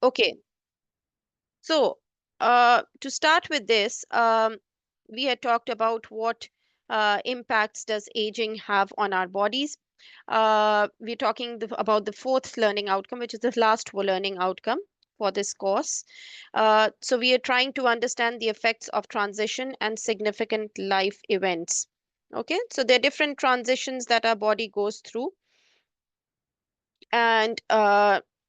Okay, so to start with this, we had talked about what impacts does aging have on our bodies. We're talking about the fourth learning outcome, which is the last learning outcome for this course. So we are trying to understand the effects of transition and significant life events. Okay, so there are different transitions that our body goes through, and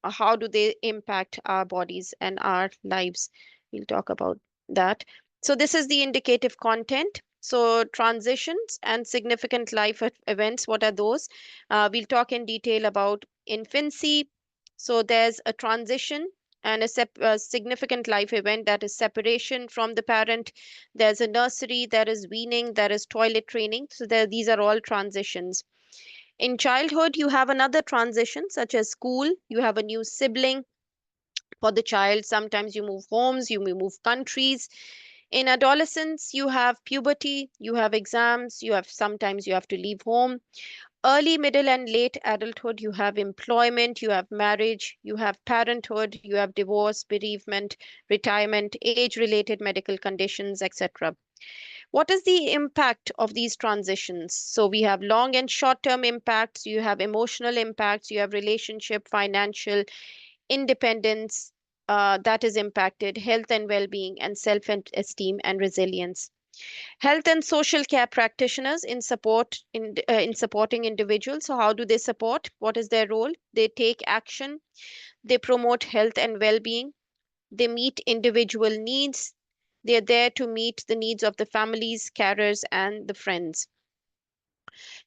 how do they impact our bodies and our lives. We'll talk about that. So this is the indicative content. So transitions and significant life events, what are those? We'll talk in detail about infancy. So there's a transition and a significant life event, that is separation from the parent. There's a nursery, there is weaning, there is toilet training. So these are all transitions. In childhood, you have another transition, such as school. You have a new sibling for the child. Sometimes you move homes, you may move countries. In adolescence, you have puberty, you have exams, you have sometimes you have to leave home. Early, middle, and late adulthood, you have employment, you have marriage, you have parenthood, you have divorce, bereavement, retirement, age-related medical conditions, etc. What is the impact of these transitions? So we have long and short term impacts, you have emotional impacts, you have relationship, financial, independence that is impacted, health and well being, and self esteem and resilience. Health and social care practitioners in supporting individuals. So how do they support? What is their role? They take action, they promote health and well being, they meet individual needs. They're there to meet the needs of the families, carers, and the friends.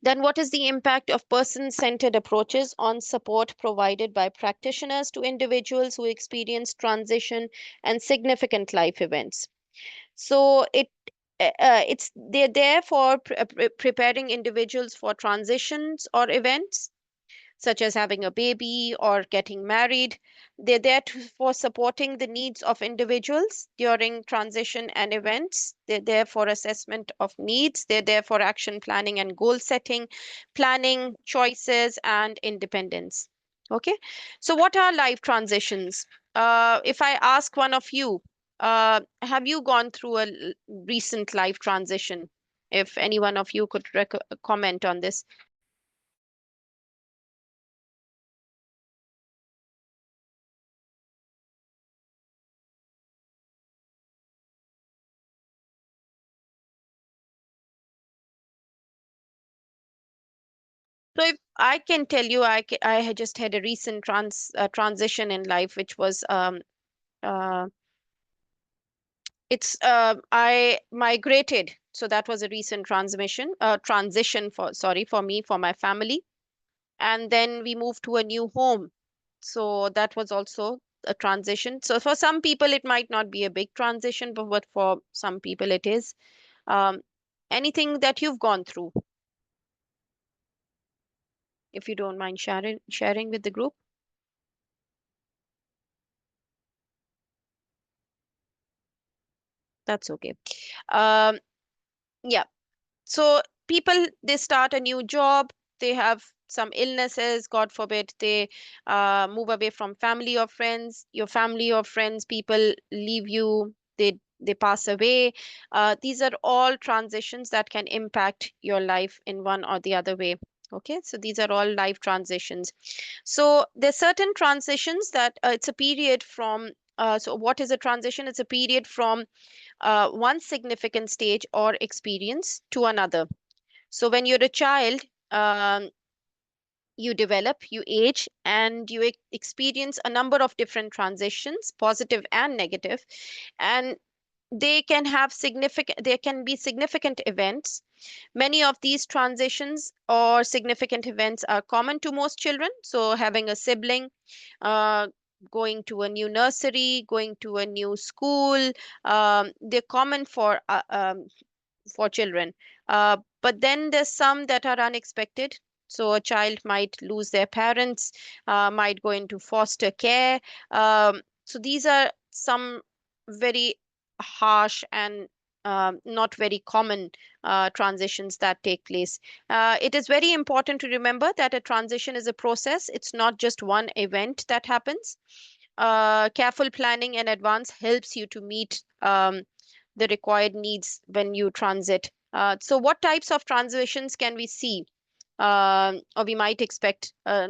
Then, what is the impact of person centered approaches on support provided by practitioners to individuals who experience transition and significant life events? So, it's they're there for preparing individuals for transitions or events such as having a baby or getting married. They're there for supporting the needs of individuals during transition and events. They're there for assessment of needs. They're there for action planning and goal setting, planning, choices, and independence. Okay, so what are life transitions? If I ask one of you, have you gone through a recent life transition? If any one of you could comment on this. So if I can tell you, I had just had a recent transition in life, which was uh, I migrated. So that was a recent transition for sorry for me, for my family, and then we moved to a new home. So that was also a transition. So for some people it might not be a big transition, but for some people it is. Um, Anything that you've gone through, if you don't mind sharing with the group. That's okay. Um, yeah. So people, they start a new job, they have some illnesses, God forbid, they move away from family or friends. Your family or friends, people leave you, they pass away. These are all transitions that can impact your life in one or the other way. Okay, so these are all life transitions. So there's certain transitions that it's a period from. So what is a transition? It's a period from one significant stage or experience to another. So when you're a child, you develop, you age, and you experience a number of different transitions, positive and negative, and there can be significant events. Many of these transitions or significant events are common to most children. So having a sibling, uh, going to a new nursery, going to a new school, they're common for children. But then there's some that are unexpected. So a child might lose their parents, might go into foster care. So these are some very harsh and not very common transitions that take place. It is very important to remember that a transition is a process. It's not just one event that happens. careful planning in advance helps you to meet the required needs when you transit. So what types of transitions can we see, or we might expect a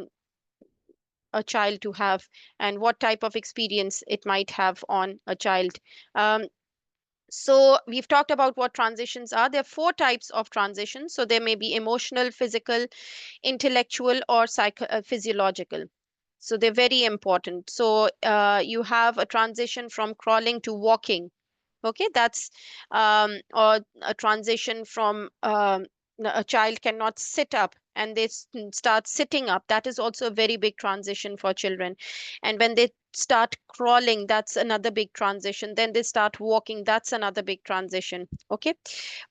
child to have, and what type of experience it might have on a child? Um, so we've talked about what transitions are. There are four types of transitions. So there may be emotional, physical, intellectual, or physiological. So they're very important. So you have a transition from crawling to walking. Okay, that's or a transition from a child cannot sit up and they start sitting up. That is also a very big transition for children. And when they start crawling, that's another big transition. Then they start walking, that's another big transition. Okay,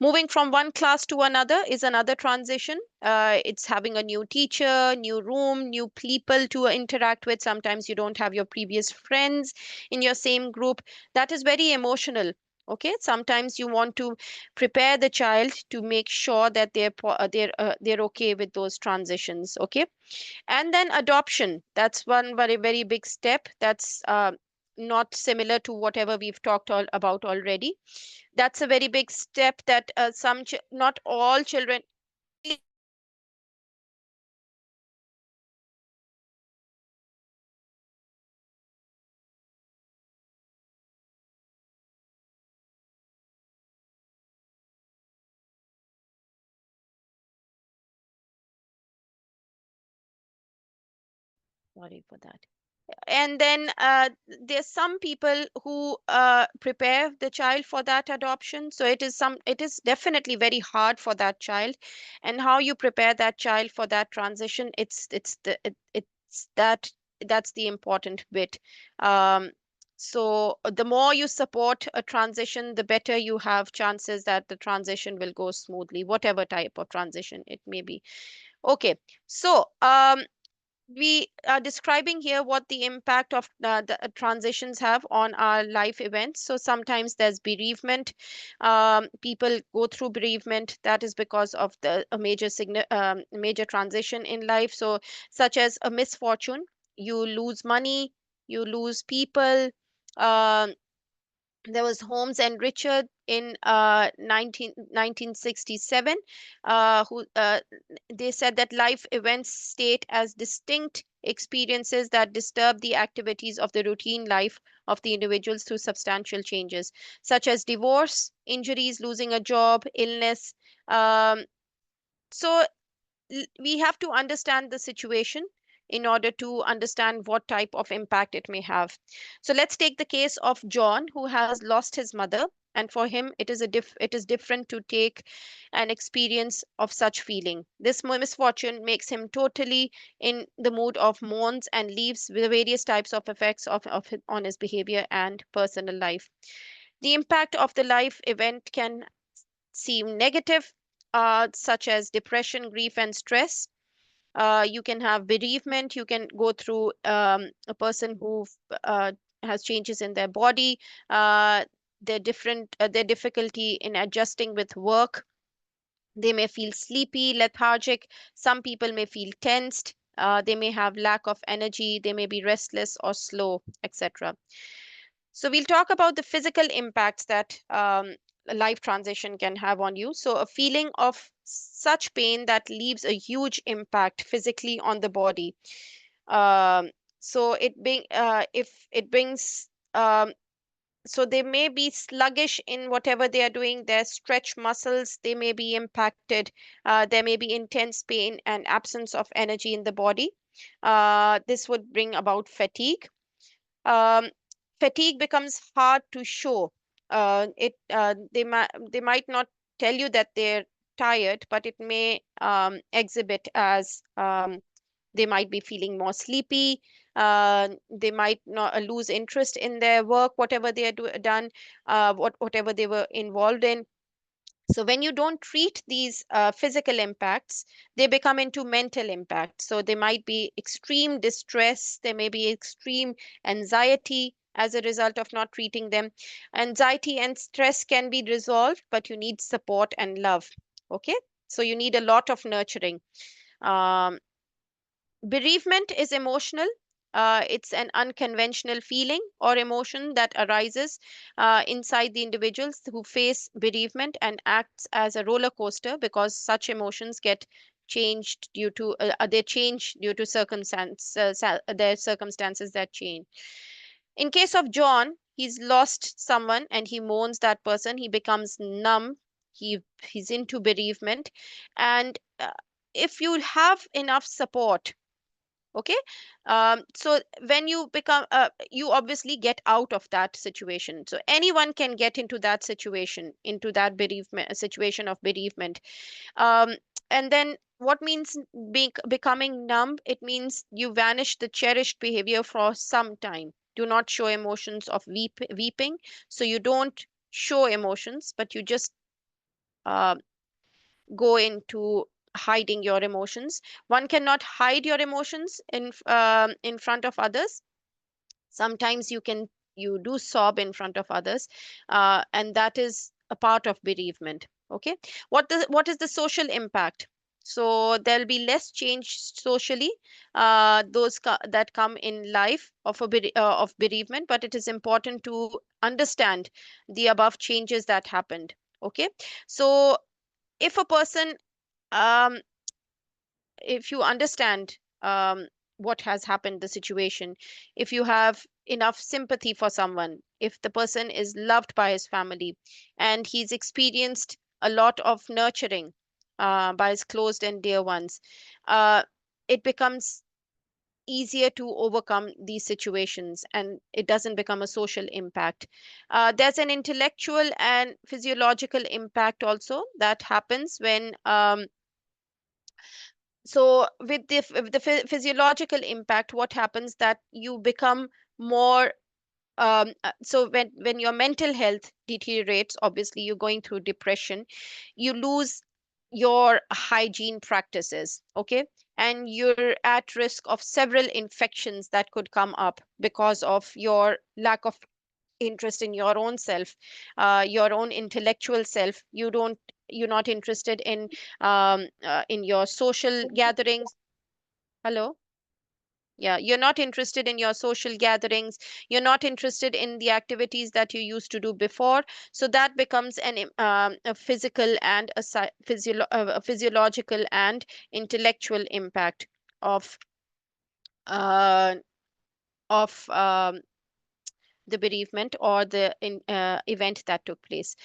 moving from one class to another is another transition. It's having a new teacher, new room, new people to interact with. Sometimes you don't have your previous friends in your same group. That is very emotional. Okay, sometimes you want to prepare the child to make sure that they're okay with those transitions. Okay, and then adoption, that's one very very big step. That's not similar to whatever we've talked all about already. That's a very big step that not all children. Sorry for that. And then there's some people who prepare the child for that adoption. So it is definitely very hard for that child. And how you prepare that child for that transition, it's that's the important bit. um, so the more you support a transition, the better you have chances that the transition will go smoothly, whatever type of transition it may be. Okay, so we are describing here what the impact of the transitions have on our life events. So sometimes there's bereavement. People go through bereavement. That is because of a major transition in life. So such as a misfortune, you lose money, you lose people. Um, there was Holmes and Richard in 1967, who they said that life events state as distinct experiences that disturb the activities of the routine life of the individuals through substantial changes, such as divorce, injuries, losing a job, illness. Um, so we have to understand the situation in order to understand what type of impact it may have. So let's take the case of John, who has lost his mother, and for him it is different to take an experience of such feeling. This misfortune makes him totally in the mood of mourns and leaves the various types of effects on his behavior and personal life. The impact of the life event can seem negative, such as depression, grief, and stress. You can have bereavement. You can go through a person who uh, has changes in their body, uh, their difficulty in adjusting with work. They may feel sleepy, lethargic. Some people may feel tensed. They may have lack of energy. They may be restless or slow, etc. So we'll talk about the physical impacts that a life transition can have on you. So a feeling of such pain that leaves a huge impact physically on the body. Um, so if it brings so they may be sluggish in whatever they are doing. Their stretch muscles, they may be impacted. There may be intense pain and absence of energy in the body. This would bring about fatigue. um, Fatigue becomes hard to show. They might not tell you that they're tired, but it may exhibit as they might be feeling more sleepy. They might not lose interest in their work, whatever they are done, whatever they were involved in. So when you don't treat these physical impacts, they become into mental impacts. So they might be extreme distress, there may be extreme anxiety as a result of not treating them. Anxiety and stress can be resolved, but you need support and love. Okay, so you need a lot of nurturing. Um, Bereavement is emotional. It's an unconventional feeling or emotion that arises inside the individuals who face bereavement and acts as a roller coaster because such emotions get changed due to they change due to their circumstances that change. In case of John, he's lost someone and he mourns that person. He becomes numb. He's into bereavement, and if you have enough support, okay, so when you become you obviously get out of that situation. So anyone can get into that situation, into that bereavement situation of bereavement. um, and then what means becoming numb? It means you vanish the cherished behavior for some time. Do not show emotions of weeping. So you don't show emotions, but you just uh, go into hiding your emotions. One cannot hide your emotions in front of others. Sometimes you do sob in front of others, and that is a part of bereavement. Okay, what is the social impact? So there'll be less change socially, that come in life of of bereavement, but it is important to understand the above changes that happened. Okay, so if a person, um, if you understand what has happened, the situation, if you have enough sympathy for someone, if the person is loved by his family and he's experienced a lot of nurturing by his close and dear ones, uh, it becomes easier to overcome these situations and it doesn't become a social impact. There's an intellectual and physiological impact also that happens when so with the physiological impact, what happens that you become more so when your mental health deteriorates, obviously you're going through depression, you lose your hygiene practices, okay, and you're at risk of several infections that could come up because of your lack of interest in your own self, your own intellectual self. You're not interested in your social gatherings. Hello? Yeah, you're not interested in your social gatherings. You're not interested in the activities that you used to do before. So that becomes a physical and a physiological and intellectual impact of uh, of the bereavement or the event that took place.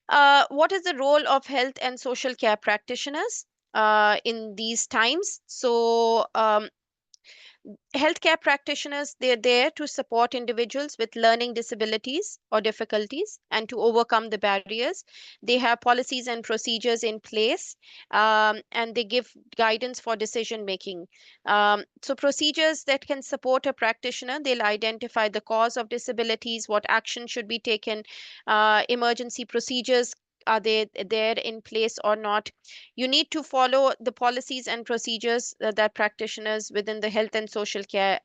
What is the role of health and social care practitioners in these times? So healthcare practitioners, they're there to support individuals with learning disabilities or difficulties and to overcome the barriers. They have policies and procedures in place, and they give guidance for decision making. So procedures that can support a practitioner, they'll identify the cause of disabilities, what action should be taken, emergency procedures, are they there in place or not. You need to follow the policies and procedures that practitioners within the health and social care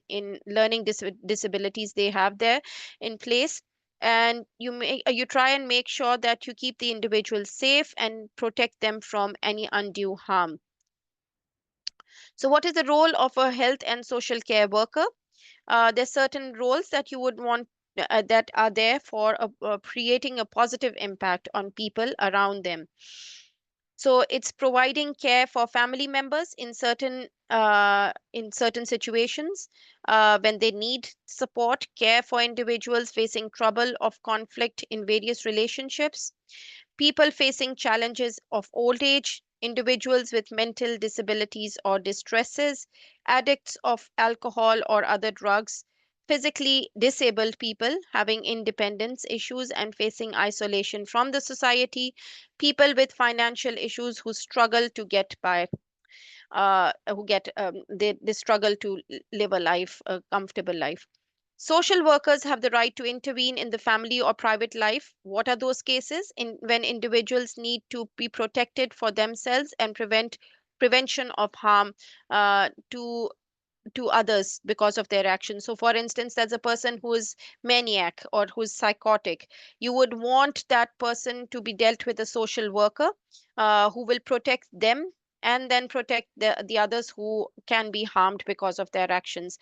in learning disabilities they have there in place. And you try and make sure that you keep the individual safe and protect them from any undue harm. So what is the role of a health and social care worker? There's certain roles that you would want that are there for creating a positive impact on people around them. So it's providing care for family members in certain situations when they need support, care for individuals facing trouble of conflict in various relationships, people facing challenges of old age, individuals with mental disabilities or distresses, addicts of alcohol or other drugs, physically disabled people having independence issues and facing isolation from the society, people with financial issues who struggle to get by, who get they struggle to live a comfortable life. Social workers have the right to intervene in the family or private life. What are those cases? When individuals need to be protected for themselves and prevention of harm to others because of their actions. So, for instance, there's a person who is maniac or who's psychotic. You would want that person to be dealt with a social worker who will protect them and then protect the others who can be harmed because of their actions.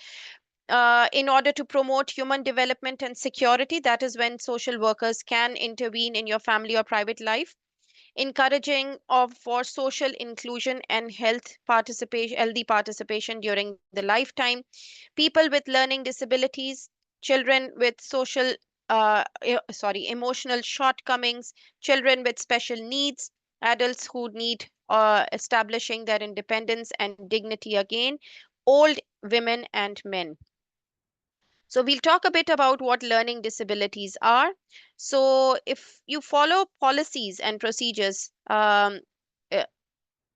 In order to promote human development and security, that is when social workers can intervene in your family or private life, encouraging of for social inclusion and healthy participation during the lifetime, people with learning disabilities, children with emotional shortcomings, children with special needs, adults who need establishing their independence and dignity again, old women and men. So we'll talk a bit about what learning disabilities are. So if you follow policies and procedures, uh,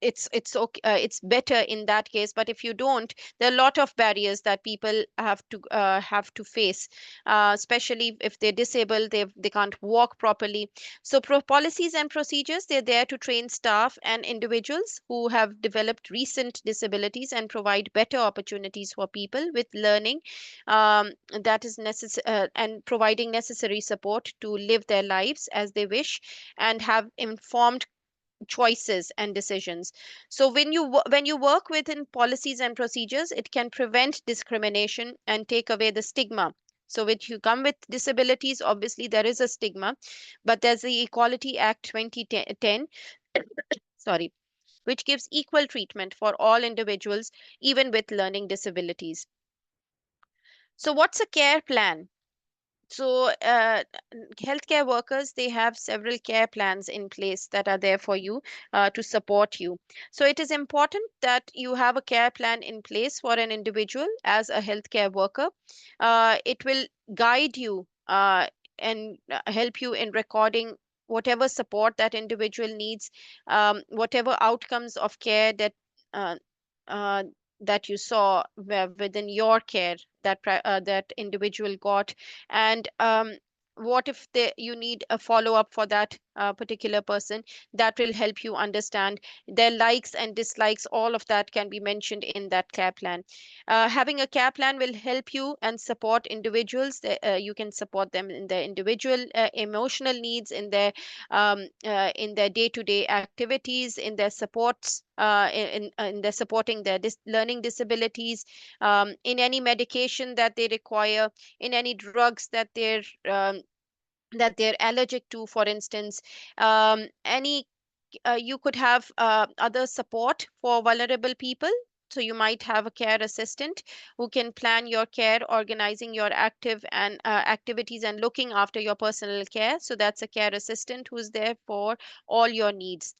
it's okay, it's better in that case. But if you don't, there are a lot of barriers that people have to face, especially if they're disabled, they can't walk properly. So policies and procedures, they're there to train staff and individuals who have developed recent disabilities and provide better opportunities for people with learning, that is necessary, and providing necessary support to live their lives as they wish and have informed choices and decisions. So when you work within policies and procedures, it can prevent discrimination and take away the stigma. So if you come with disabilities, obviously there is a stigma, but there's the Equality Act 2010, sorry, which gives equal treatment for all individuals, even with learning disabilities. So what's a care plan? So, healthcare workers, they have several care plans in place that are there for you, to support you. So, it is important that you have a care plan in place for an individual as a healthcare worker. It will guide you, and help you in recording whatever support that individual needs, whatever outcomes of care uh, uh, that you saw within your care that individual got, and what if you need a follow up for that particular person. That will help you understand their likes and dislikes. All of that can be mentioned in that care plan. Having a care plan will help you and support individuals. You can support them in their individual emotional needs, in their day to day activities, in their supports, in their supporting their learning disabilities, in any medication that they require, in any drugs that they're allergic to, for instance. Any You could have other support for vulnerable people. So you might have a care assistant who can plan your care, organizing your activities and looking after your personal care. So that's a care assistant who's there for all your needs.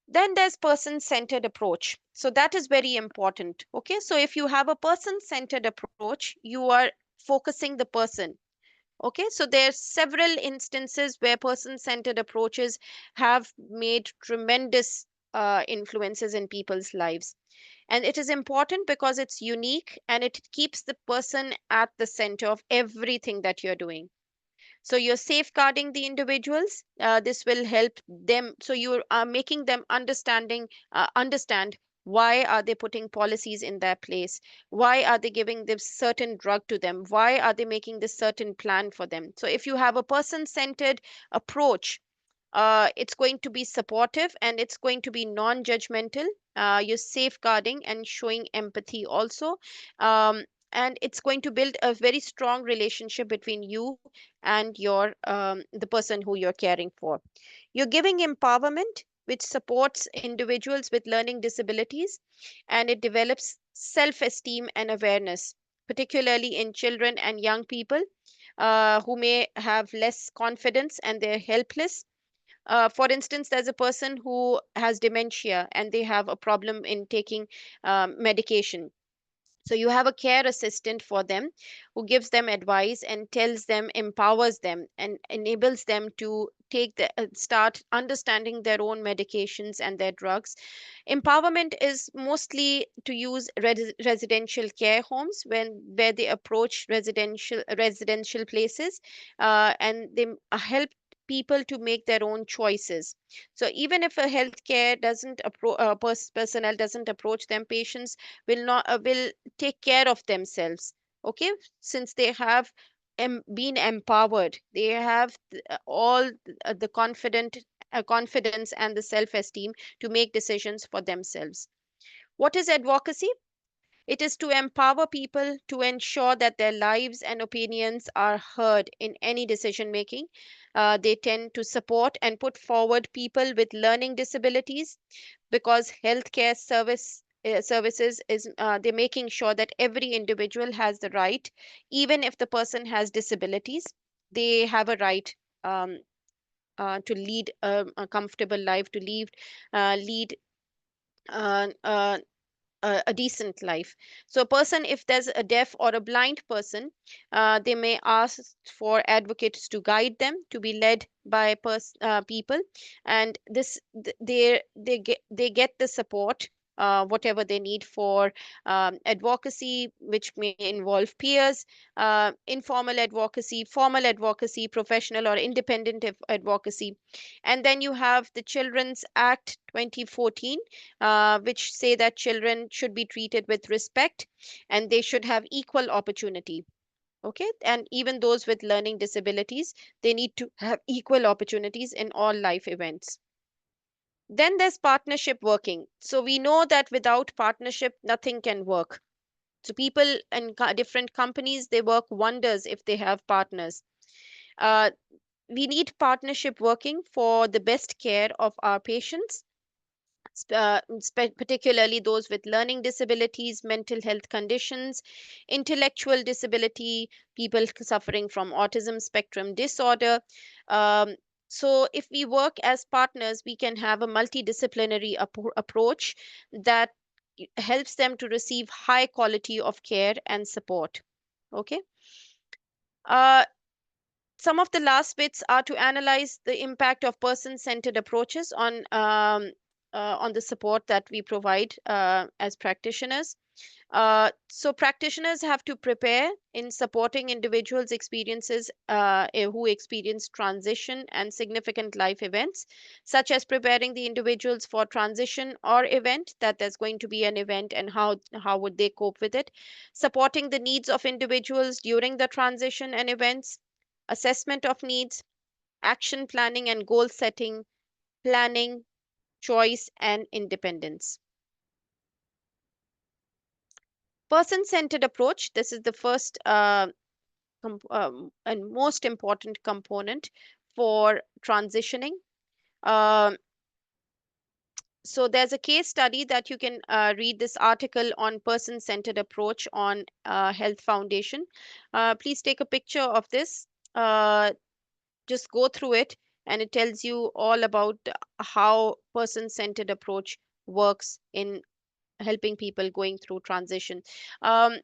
Then there's person-centered approach. So that is very important. Okay, so if you have a person-centered approach, you are focusing the person. Okay, so there's several instances where person-centered approaches have made tremendous influences in people's lives. And it is important because it's unique and it keeps the person at the center of everything that you're doing. So you're safeguarding the individuals. This will help them. So you are making them understand why are they putting policies in their place? Why are they giving this certain drug to them? Why are they making this certain plan for them? So if you have a person-centered approach, it's going to be supportive and it's going to be non-judgmental. You're safeguarding and showing empathy also. Um, and it's going to build a very strong relationship between you and the person who you're caring for. You're giving empowerment, which supports individuals with learning disabilities, and it develops self-esteem and awareness, particularly in children and young people who may have less confidence and they're helpless. For instance, there's a person who has dementia and they have a problem in taking medication. So you have a care assistant for them who gives them advice and tells them, empowers them, and enables them to start understanding their own medications and their drugs. Empowerment is mostly to use residential care homes where they approach residential places, and they help people to make their own choices. So even if a healthcare doesn't personnel doesn't approach them, patients will take care of themselves. Okay, since they have been empowered, they have all the confident confidence and the self-esteem to make decisions for themselves. What is advocacy? It is to empower people to ensure that their lives and opinions are heard in any decision making. They tend to support and put forward people with learning disabilities, because healthcare services is they're making sure that every individual has the right, even if the person has disabilities, they have a right um, to lead a comfortable life, to lead uh, uh, a decent life. So, a person, if there's a deaf or a blind person, they may ask for advocates to guide them, to be led by people, and they get the support. Whatever they need for advocacy, which may involve peers, informal advocacy, formal advocacy, professional or independent advocacy. And then you have the Children's Act 2014, which say that children should be treated with respect and they should have equal opportunity. Okay, and even those with learning disabilities, they need to have equal opportunities in all life events. Then there's partnership working. So we know that without partnership, nothing can work. So people in different companies, they work wonders if they have partners. Uh, we need partnership working for the best care of our patients, particularly those with learning disabilities, mental health conditions, intellectual disability, people suffering from autism spectrum disorder. Um, so, if we work as partners, we can have a multidisciplinary approach that helps them to receive high quality of care and support. Okay. Uh, some of the last bits are to analyze the impact of person-centered approaches on the support that we provide as practitioners. So practitioners have to prepare in supporting individuals' experiences who experience transition and significant life events, such as preparing the individuals for transition or event, that there's going to be an event and how would they cope with it, supporting the needs of individuals during the transition and events, assessment of needs, action planning and goal setting, planning, choice, and independence. Person centered approach. This is the first and most important component for transitioning. Um, so there's a case study that you can read this article on person centered approach on Health Foundation. Please take a picture of this. Just go through it, and it tells you all about how person centered approach works in helping people going through transition. Um,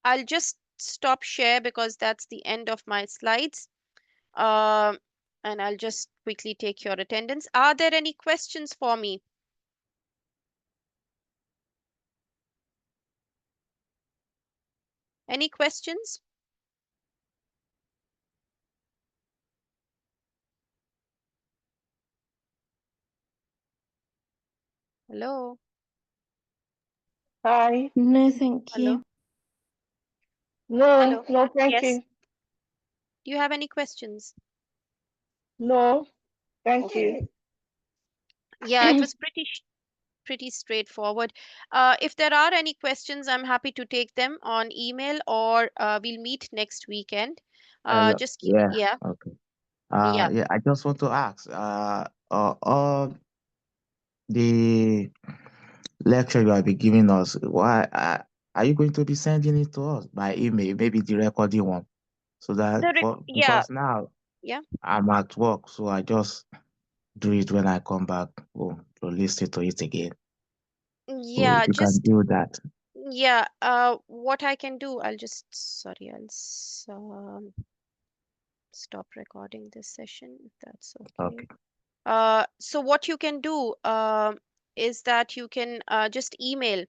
I'll just stop share because that's the end of my slides. Um, and I'll just quickly take your attendance. Are there any questions for me? Any questions? Hello? Hi. No, thank Hello? you. No, Hello? no, thank Yes. you. Do you have any questions? No, thank Okay. you. Yeah, it was pretty straightforward. If there are any questions, I'm happy to take them on email, or we'll meet next weekend. Hello. Yeah. Yeah, Okay. yeah. Yeah. I just want to ask. All the lecture you have been giving us, why are you going to be sending it to us by email? Maybe the recording one, so that Yeah, because now yeah, I'm at work, so I just do it when I come back home to listen to it again. So if yeah. you can Just do that, yeah. What I can do, sorry, stop recording this session if that's okay. okay. So what you can do is that you can just email